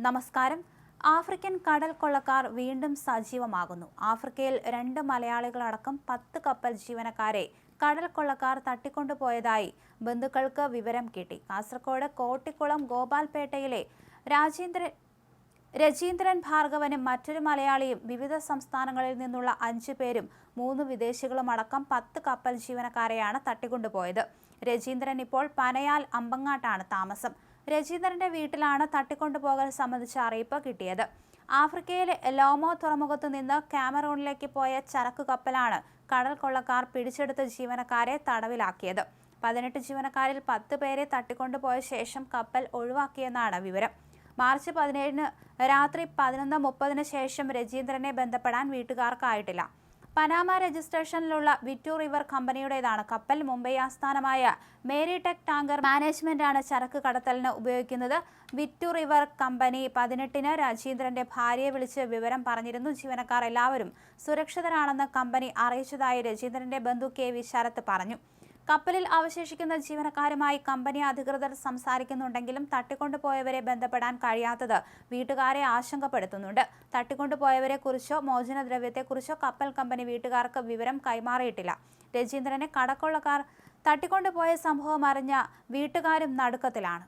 നമസ്കാരം. ആഫ്രിക്കൻ കടൽ കൊള്ളക്കാർ വീണ്ടും സജീവമാകുന്നു. ആഫ്രിക്കയിൽ 2 മലയാളികളടക്കം 10 കപ്പൽ ജീവനക്കാരെ കടൽ കൊള്ളക്കാർ തട്ടിക്കൊണ്ടുപോയതായി ബന്ധുക്കൾക്ക് വിവരം കിട്ടി. കാസർഗോഡ് കോട്ടിക്കുളം ഗോപാൽപേട്ടയിലെ രജീന്ദ്രൻ ഭാർഗവനും മറ്റൊരു മലയാളിയും വിവിധ സംസ്ഥാനങ്ങളിൽ നിന്നുള്ള 5 പേരും 3 വിദേശികളും അടക്കം 10 കപ്പൽ ജീവനക്കാരെയാണ് തട്ടിക്കൊണ്ടുപോയത്. രജീന്ദ്രൻ ഇപ്പോൾ പനയാൽ അമ്പങ്ങാട്ടാണ് താമസം. രജീന്ദ്രന്റെ വീട്ടിലാണ് തട്ടിക്കൊണ്ടുപോകൽ സംബന്ധിച്ച അറിയിപ്പ് കിട്ടിയത്. ആഫ്രിക്കയിലെ ലോമോ തുറമുഖത്തു നിന്ന് കാമറൂണിലേക്ക് പോയ ചരക്കു കപ്പലാണ് കടൽ കൊള്ളക്കാർ പിടിച്ചെടുത്ത ജീവനക്കാരെ തടവിലാക്കിയത്. 18 ജീവനക്കാരിൽ 10 പേരെ തട്ടിക്കൊണ്ടുപോയ ശേഷം കപ്പൽ ഒഴിവാക്കിയെന്നാണ് വിവരം. മാർച്ച് 17 രാത്രി 11:30 ശേഷം രജീന്ദ്രനെ ബന്ധപ്പെടാൻ വീട്ടുകാർക്കായിട്ടില്ല. പനാമ രജിസ്ട്രേഷനിലുള്ള വിറ്റു റിവർ കമ്പനിയുടേതാണ് കപ്പൽ. മുംബൈ ആസ്ഥാനമായ മേരിടെക് ടാങ്കർ മാനേജ്മെന്റാണ് ചരക്ക് കടത്തലിന് ഉപയോഗിക്കുന്നത്. വിറ്റു റിവർ കമ്പനി 18-ന് രജീന്ദ്രന്റെ ഭാര്യയെ വിളിച്ച് വിവരം പറഞ്ഞിരുന്നു. ജീവനക്കാർ എല്ലാവരും സുരക്ഷിതരാണെന്ന് കമ്പനി അറിയിച്ചതായി രജീന്ദ്രന്റെ ബന്ധു KV ശരത് പറഞ്ഞു. കപ്പലിൽ അവശേഷിക്കുന്ന ജീവനക്കാരുമായി കമ്പനി അധികൃതർ സംസാരിക്കുന്നുണ്ടെങ്കിലും തട്ടിക്കൊണ്ടുപോയവരെ ബന്ധപ്പെടാൻ കഴിയാത്തത് വീട്ടുകാരെ ആശങ്കപ്പെടുത്തുന്നുണ്ട്. തട്ടിക്കൊണ്ടുപോയവരെ കുറിച്ചോ മോചനദ്രവ്യത്തെക്കുറിച്ചോ കപ്പൽ കമ്പനി വീട്ടുകാർക്ക് വിവരം കൈമാറിയിട്ടില്ല. രജീന്ദ്രനെ കടക്കൊള്ളക്കാർ തട്ടിക്കൊണ്ടുപോയ സംഭവം അറിഞ്ഞ വീട്ടുകാരും നടുക്കത്തിലാണ്.